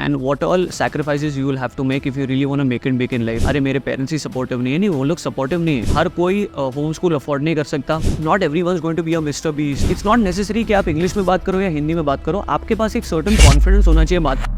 and what all sacrifices you will have to make if you really want to make it big in life. अरे मेरे parents ही supportive नहीं है, नहीं वो लोग सपोर्टिव नहीं है, हर कोई होम स्कूल अफोर्ड नहीं कर सकता. Not everyone is going to be a Mister Beast. It's not necessary कि आप इंग्लिश में बात करो या हिंदी में बात करो, आपके पास एक सर्टेन कॉन्फिडेंस होना चाहिए बात.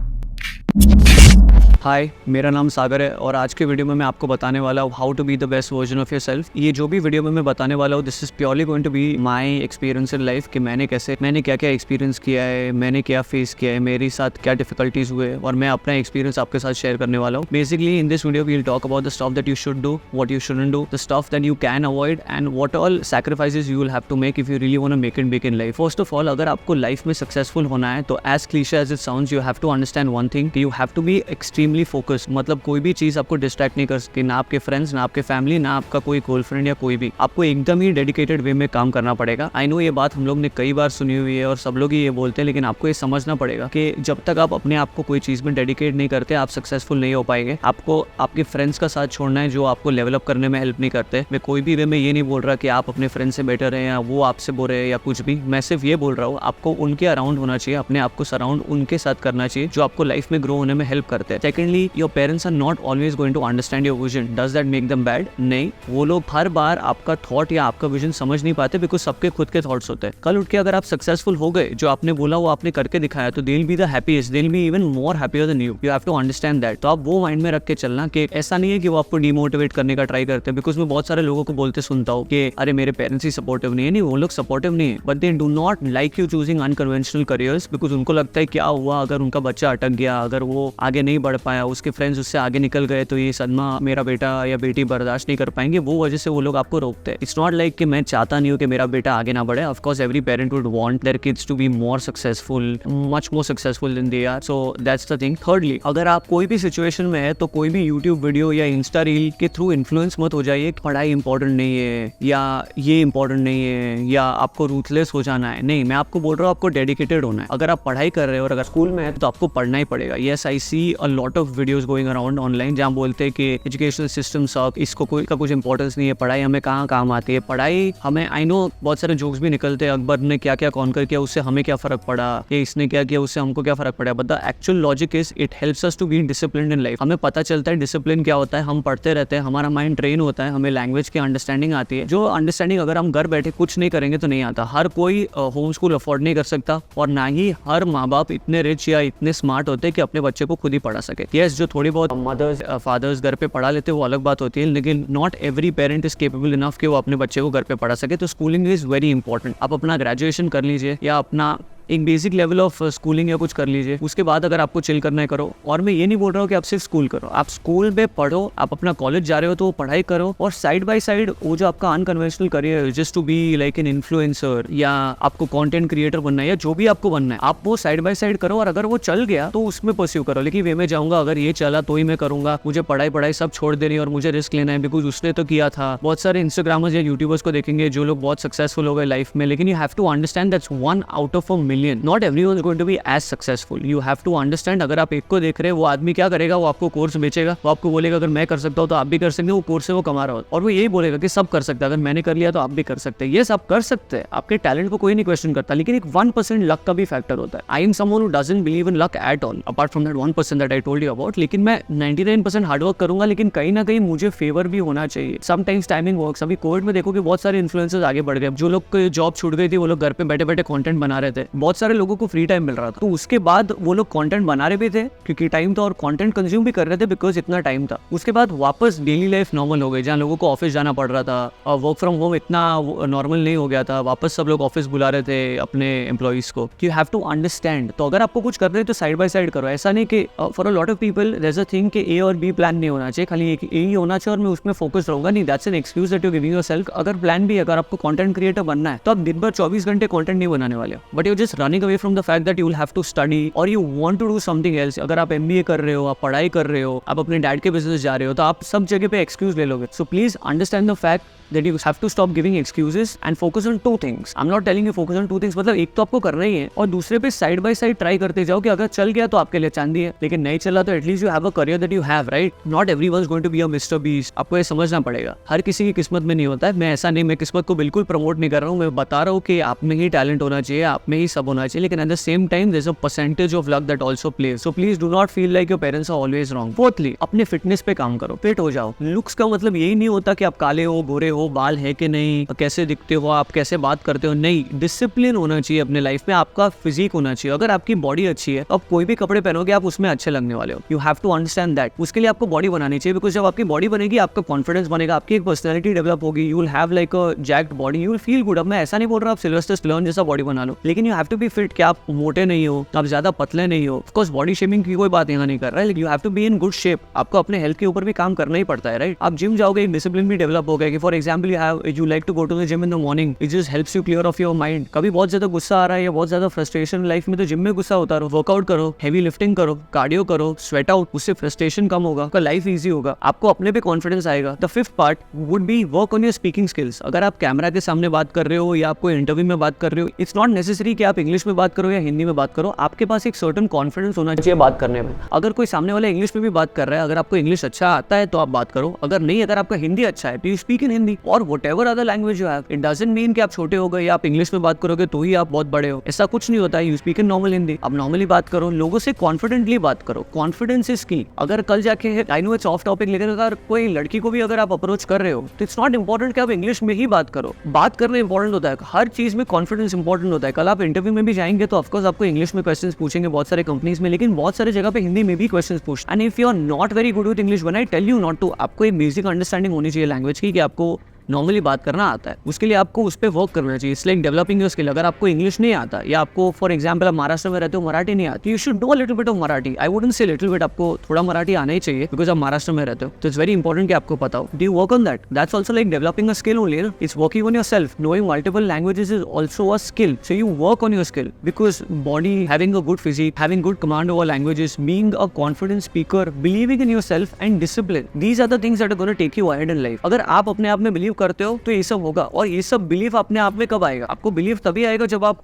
हाय, मेरा नाम सागर है और आज के वीडियो में मैं आपको बताने वाला हूँ how to be the best version of yourself. ये जो भी वीडियो में मैं बताने वाला हूँ, this is purely going to be my experience in life कि मैंने क्या क्या एक्सपीरियंस किया है, मैंने क्या फेस किया है, मेरे साथ क्या डिफिकल्टीज हुए और मैं अपना एक्सपीरियंस आपके साथ शेयर करने वाला हूँ. Basically in this video we will talk about the stuff that you should do, what you shouldn't do, the stuff that you can avoid and what all sacrifices you will have to make if you really want to make it big in life. First of all, अगर आपको life में successful होना है तो as cliche as it sounds, you have to understand one thing, you have to be extremely focused. मतलब कोई भी चीज आपको डिस्ट्रैक्ट नहीं कर सकती, ना आपके फ्रेंड्स, ना आपके फैमिली, ना आपका कोई गर्लफ्रेंड या कोई भी. आपको एकदम ही डेडिकेटेड वे में काम करना पड़ेगा. आई नो ये बात हम लोग ने कई बार सुनी हुई है और सब लोग ही ये बोलते हैं, लेकिन आपको ये समझना पड़ेगा कि जब तक आप अपने आप को कोई चीज में डेडिकेट नहीं करते, आप सक्सेसफुल नहीं हो पाएंगे. आपको आपके फ्रेंड्स का साथ छोड़ना है जो आपको डेवलप करने में हेल्प नहीं करते. मैं कोई भी वे में ये नहीं बोल रहा कि आप अपने फ्रेंड से बेटर हैं या वो आपसे बोल रहे हैं या कुछ भी. मैं सिर्फ ये बोल रहा हूँ, आपको उनके अराउंड होना चाहिए, अपने आप को सराउंड उनके साथ करना चाहिए जो आपको लाइफ में ग्रो होने में हेल्प करते हैं. Secondly, your parents are not always going to understand your vision. Does that make them bad? नहीं, वो लोग हर बार आपका थॉट या आपका विजन समझ नहीं पाते बिकॉज सबके खुद के थॉट्स होते हैं. कल उठ के अगर आप सक्सेसफुल हो गए, जो आपने बोला वो आपने करके दिखाया, तो they will be the happiest, they will be even more happier than you. You have to understand that. तो आप वो माइंड में रख के चलना कि ऐसा नहीं है कि वो आपको डिमोटिवेट करने का ट्राई करते हैं. बिकॉज मैं बहुत सारे लोगों को बोलते सुनता हूँ कि अरे मेरे पेरेंट्स ही सपोर्टिव नहीं है, नहीं वो लोग सपोर्टिव नहीं है, but they do not like you choosing unconventional careers. Because उनको लगता है क्या हुआ अगर उनका बच्चा अटक गया, अगर वो आगे नहीं बढ़ पाया, उसके फ्रेंड्स उससे आगे निकल गए, तो ये सदमा मेरा बेटा या बेटी बर्दाश्त नहीं कर पाएंगे. वो वजह से वो लोग आपको रोकते हैं. इट्स नॉट लाइक कि मैं चाहता नहीं हूँ कि मेरा बेटा आगे ना बढ़े. Of course every parent would want their kids to be more successful, much more successful than they are. So that's the thing. Thirdly, अगर आप कोई भी सिचुएशन में है तो कोई भी यूट्यूब वीडियो या इंस्टा रील के थ्रू इन्फ्लुएंस मत हो जाइए. पढ़ाई इंपॉर्टेंट नहीं है या ये इंपॉर्टेंट नहीं है या आपको रूथलेस हो जाना है. नहीं, मैं आपको बोल रहा हूँ आपको डेडिकेटेड होना है. अगर आप पढ़ाई कर रहे हो और अगर स्कूल में है तो आपको पढ़ना ही पड़ेगा. Yes, I see a lot of videos going around online जहाँ बोलते हैं कि एजुकेशनल सिस्टम सब, इसको कोई का कुछ इंपॉर्टेंस नहीं है, पढ़ाई हमें कहाँ काम आती है. पढ़ाई हमें, आई नो बहुत सारे जोक्स भी निकलते हैं, अकबर ने क्या क्या कॉन्कर किया उससे हमें क्या फर्क पड़ा, या इसने क्या किया उससे हमको क्या फर्क पड़ा. But the actual logic is it helps us to be disciplined in life. हमें पता चलता है डिसिप्लिन क्या होता है, हम पढ़ते रहते हैं, हमारा माइंड ट्रेन होता है, हमें लैंग्वेज की अंडरस्टैंडिंग आती है. जो अंडरस्टैंडिंग अगर हम घर बैठे कुछ नहीं करेंगे तो नहीं आता. हर कोई होम स्कूल अफोर्ड नहीं कर सकता और ना ही हर माँ बाप इतने रिच या इतने स्मार्ट होते हैं कि अपने बच्चे को खुद ही पढ़ा सके. यस, जो थोड़ी बहुत मदर्स फादर्स घर पे पढ़ा लेते हैं वो अलग बात होती है, लेकिन not every parent is capable enough कि वो अपने बच्चे को घर पे पढ़ा सके. तो स्कूलिंग इज वेरी इंपॉर्टेंट. आप अपना ग्रेजुएशन कर लीजिए या अपना एक बेसिक लेवल ऑफ स्कूलिंग या कुछ कर लीजिए. उसके बाद अगर आपको चिल करना है करो. और मैं ये नहीं बोल रहा हूँ कि आप सिर्फ स्कूल करो, आप स्कूल में पढ़ो, आप अपना कॉलेज जा रहे हो तो पढ़ाई करो और साइड बाय साइड वो जो आपका unconventional career just to be like an influencer या आपको कंटेंट क्रिएटर बनना है या जो भी आपको बनना है, आप वो साइड बाय साइड करो. और अगर वो चल गया तो उसमें परस्यू करो. लेकिन वे में जाऊंगा, अगर ये चला तो ही मैं करूंगा, मुझे पढ़ाई सब छोड़ देनी और मुझे रिस्क लेना है बिकॉज उसने तो किया था. बहुत सारे इंस्टाग्रामर्स या यूट्यूबर्स को देखेंगे जो लोग बहुत सक्सेसफुल हो गए लाइफ में, लेकिन you have to understand that's one out of a million. Not everyone is going to be as successful. You have to understand. अगर आप एक को देख रहे हैं, वो आदमी क्या करेगा, वो आपको कोर्स बेचेगा, वो आपको बोलेगा अगर मैं कर सकता हूँ तो आप भी कर सकते हो. वो कोर्स से वो कमा रहा हो और वो यही बोलेगा कि सब कर सकते हैं, अगर मैंने कर लिया तो आप भी कर सकते हैं. ये सब कर सकते हैं, आपके टैलेंट को कोई नहीं क्वेश्चन करता, लेकिन एक 1% लक का भी फैक्टर होता है. I am someone who doesn't believe in luck at all apart from that 1% that I told you about. लेकिन मैं 99% हार्डवर्क करूंगा, लेकिन कहीं ना कहीं मुझे फेवर भी होना चाहिए. Sometimes timing works. अभी कोविड में देखो कि बहुत सारे इन्फ्लुएंसर्स आगे बढ़ गए. जो लोग को जॉब छूट गई थी वो लोग घर पे बैठे बैठे कंटेंट बना रहे थे. बहुत सारे लोगों को फ्री टाइम मिल रहा था, तो उसके बाद वो लोग कंटेंट बना रहे भी थे क्योंकि टाइम था और कंटेंट कंज्यूम भी कर रहे थे बिकॉज इतना टाइम था. उसके बाद वापस डेली लाइफ नॉर्मल हो गई, जहाँ लोगों को ऑफिस जाना पड़ रहा था और वर्क फ्रॉम होम इतना नॉर्मल नहीं हो गया था. वापस सब लोग ऑफिस बुला रहे थे अपने एम्प्लॉइज को. You have to understand. तो अगर आपको कुछ कर रहे हो तो साइड बाय साइड करो. ऐसा नहीं कि for a lot of people there is a thing कि ए और बी प्लान नहीं होना चाहिए, खाली एक ए ही होना चाहिए और मैं उसमें फोकस रहूंगा. नहीं, that's an excuse that you giving yourself. अगर प्लान भी, अगर आपको कंटेंट क्रिएटर बनना है तो आप दिन भर 24 घंटे कंटेंट नहीं बनाने वाले हो, but you just running away from the fact that you will have to study और you want to do something else. अगर आप एमबीए कर रहे हो, आप पढ़ाई कर रहे हो, आप अपने डैड के बिजनेस जा रहे हो, तो आप सब जगह पे एक्सक्यूज ले लोगे. So please understand the fact that you have to stop giving excuses and focus on two things. I'm not telling you focus on two things. मतलब एक तो आपको करना ही है और दूसरे पे साइड बाय साइड ट्राई करते जाओ कि अगर चल गया तो आपके लिए चांदी है, लेकिन नहीं चला तो at least you have a career that you have, right? Not everyone is going to be a Mister Beast. आपको ये समझना पड़ेगा, हर किसी की किस्मत में नहीं होता है. मैं ऐसा नहीं, मैं किस्मत को बिल्कुल प्रमोट नहीं कर रहा हूँ. मैं बता रहा हूँ कि आप में ही टैलेंट होना चाहिए, आप में ही सब तब होना चाहिए, लेकिन at the same time there is a percentage of luck that also plays, so please do not feel like your parents are always wrong. Fourthly, अपने फिटनेस पे काम करो, फिट हो जाओ। लुक्स का मतलब यही नहीं होता कि आप काले हो, गोरे हो, बाल है कि नहीं, कैसे दिखते हो, आप कैसे बात करते हो, नहीं, डिसिप्लिन होना चाहिए अपने लाइफ में, आपका फिजिक होना चाहिए। अगर आपकी बॉडी अच्छी है तो आप कोई भी कपड़े पहनोगे आप उसमें अच्छे लगने वाले हो। You have to understand that. उसके लिए आपको बॉडी बनानी चाहिए, बिकॉज जब आपकी बॉडी बनेगी आपका कॉन्फिडेंस बनेगा, आपकी एक पर्सनैलिटी डेवलप होगी, you will have like a jacked body, you will feel good. अब मैं ऐसा नहीं बोल रहा आप सिल्वेस्टर स्टैलोन जैसा बॉडी बना लो, लेकिन you have to be fit, कि आप मोटे नहीं हो, आप ज्यादा पतले नहीं हो। ऑफ कोर्स बॉडी शेमिंग की कोई बात यहाँ नहीं कर रहा है, you have to be in good shape. आपको अपने हेल्थ के ऊपर भी काम करना ही पड़ता है, राइट? आप जिम जाओगे, एक डिसिप्लिन भी डेवलप हो गया। For example you like to go to the gym in the morning, it just helps you clear off your mind. कभी बहुत ज्यादा गुस्सा आ रहा है या बहुत ज्यादा फ्रस्ट्रेशन लाइफ में, तो जिम में गुस्सा होता रहो, वर्कआउट करो, हेवी लिफ्टिंग करो, कार्डियो करो, स्वेट आउट, उससे फ्रस्ट्रेशन कम होगा, आपका लाइफ इजी होगा, आपको अपने पे कॉन्फिडेंस आएगा। The fifth part would be work on your speaking skills. अगर आप कैमरा के सामने बात कर रहे हो या आप कोई इंटरव्यू में बात कर रहे हो, इट्स नॉट नेसेसरी कि आप इंग्लिश में बात करो या हिंदी में बात करो, आपके पास एक सर्टेन कॉन्फिडेंस होना चाहिए बात करने में। अगर कोई सामने वाला इंग्लिश में भी बात कर रहा है, अगर आपको इंग्लिश अच्छा आता है तो आप बात करो, अगर नहीं, अगर आपका हिंदी अच्छा है तो यू स्पीक इन हिंदी और whatever other language you have. It doesn't mean कि आप छोटे हो गए या आप इंग्लिश में बात करोगे तो ही आप बहुत बड़े हो, ऐसा कुछ नहीं होता है। You speak in normal Hindi, आप नॉर्मली बात करो, लोगों से कॉन्फिडेंटली बात करो। कॉन्फिडेंस इज की। अगर कल जाके I know it's of topic, लेकिन अगर कोई लड़की को भी अगर आप अप्रोच कर रहे हो तो इट्स नॉट इंपॉर्टेंट कि आप इंग्लिश में ही बात करो, बात करना इंपॉर्टेंट होता है। हर चीज में कॉन्फिडेंस इंपॉर्टेंट होता है। कल आप इंटरव्यू में भी जाएंगे तो ऑफकोर्स आपको इंग्लिश में क्वेश्चन पूछेंगे बहुत सारे कंपनीज में, लेकिन बहुत सारे जगह पे हिंदी में भी क्वेश्चन पूछ। And if you are not very good with English, when I tell you not to, आपको एक बेसिक अंडरस्टैंडिंग होनी चाहिए लैंग्वेज की, कि आपको नॉर्मली बात करना आता है, उसके लिए आपको उस पर वर्क करना चाहिए। It's like developing your skill. अगर आपको इंग्लिश नहीं आता या आपको फॉर एग्जांपल आप महाराष्ट्र में रहते हो, मराठी नहीं आती, you should know a little bit of Marathi. I wouldn't say little bit, आपको थोड़ा मराठी आना ही चाहिए, बिकॉज आप महाराष्ट्र में रहते हो, तो इट्स वेरी इंपॉर्टेंट कि आपको पता हो। Do you work on that? That's also like developing a skill only. It's working on yourself. Knowing multiple languages is also a skill, so you work on your skill, because body, having a good physique, having good command over languages, being a confident speaker, believing in yourself and discipline, these are the things that are gonna take you ahead in life. अगर आप अपने आप में believe करते हो तो ये सब होगा। और ये सब बिलीफ अपने आप में कब आएगा? आपको बिलीफ तभी आएगा जब आप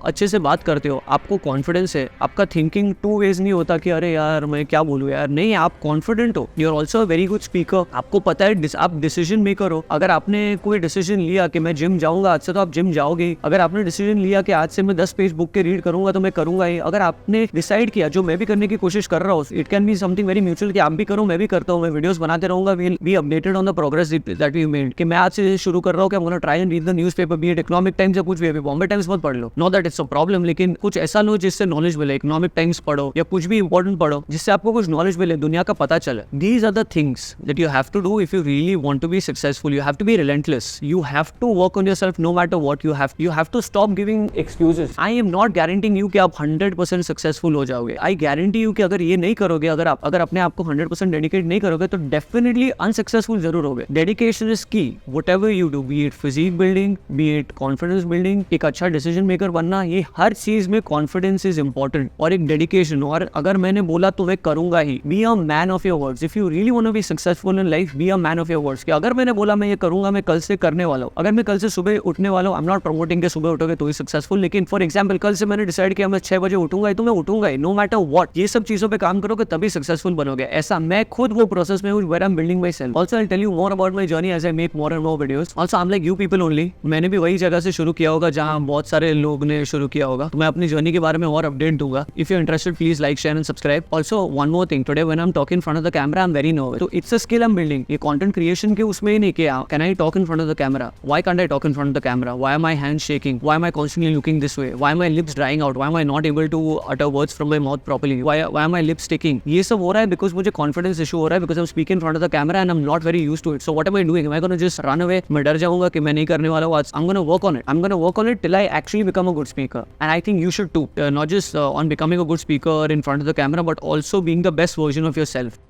अच्छे से बात करते हो, आपको कॉन्फिडेंस है, आपका थिंकिंग टू वेज नहीं होता कि अरे यार मैं क्या बोलूं यार, नहीं, आप कॉन्फिडेंट हो, you are also a very good speaker, आपको पता है, आप डिसीजन मेकर हो। अगर आपने कोई डिसीजन लिया कि मैं जिम जाऊंगा आज से, तो आप जिम जाओगे। अगर आपने डिसीजन लिया कि आज से मैं 10 पेज बुक के रीड करूंगा, तो मैं करूंगा ही। अगर आपने डिसाइड किया, जो मैं भी करने की कोशिश कर रहा हूँ, it can be something very mutual, कि आप भी करो मैं भी करता हूँ, मैं वीडियोस बनाते रहूंगा, will be updated on the progress that we made, कि मैं आज से शुरू कर रहा हूँ कि I am gonna try and read the newspaper, be it Economic Times या कुछ भी, बॉम्बे टाइम्स मत पढ़ लो, not that it's a problem, लेकिन कुछ ऐसा लो जिससे नॉलेज मिले। इकोनॉमिक टाइम्स पढ़ो या कुछ भी इंपॉर्टेंट पढ़ो जिससे आपको कुछ नॉलेज मिले, दुनिया का पता चले। These are the things that you have to do if you really want to be successful. You have to be relentless, you have to work on yourself no matter what. You have to stop giving excuses. I am not guaranteeing you कि आप 100% successful हो जाओगे। I guarantee you कि अगर ये नहीं करोगे, अगर अपने आप को 100% डेडिकेट नहीं करोगे, तो डेफिनेटली अनसक्सेसफुल जरूर होगे। Dedication is key. Whatever you do, be it physique building, be it confidence building, एक अच्छा डिसीजन मेकर बनना, ये हर चीज में कॉन्फिडेंस इज इंपॉर्टेंट और एक डेडिकेशन। और अगर मैंने बोला तो मैं करूंगा ही। Be a man of your words. If you really want to be successful in life, be a man of your words. कि अगर मैंने बोला मैं ये करूंगा, मैं कल से करने वाला हूं। अगर मैं कल से सुबह उठने वाला हूं, आई एम नॉट प्रमोटिंग के सुबह उठोगे तो ही सक्सेसफुल, लेकिन फॉर एग्जांपल कल से मैंने डिसाइड किया मैं 6 बजे उठूंगा, तो मैं उठूंगा ही, नो मैटर व्हाट। ये सब चीजों पे काम करोगे तभी सक्सेसफुल बनोगे। ऐसा मैं खुद वो प्रोसेस में हूं, where I am building myself. Also I will tell you more about my journey as I make more and more videos. Also I am like you people only. मैंने भी वही जगह से शुरू किया होगा जहां बहुत सारे लोग ने शुरू किया होगा, तो मैं अपनी जर्नी के बारे में और अपडेट दूंगा। If you interested, please like, share and subscribe. Also one more thing, today when I am talking in front of the camera, I am very nervous. तो it's a skill I am building. ये content creation के उसमें ही नहीं किया, can I talk in front of the camera, why can't I talk in front of the camera, why are my hands shaking, why am I constantly looking this way, why my lips drying out, why am I not able to utter words from my mouth properly, why am my lips sticking. ये सब हो रहा है because मुझे confidence issue हो रहा है, because I am speaking in front of the camera and I am not very used to it. So what am I doing? I gonna just run away? मैं डर जाऊंगा कि मैं नहीं करने वाला हूं आज। आई am gonna work on it. I am gonna work on it till I actually become a good speaker, and I think you should too, not just on becoming a good speaker in front of the camera, but also being the best version of yourself.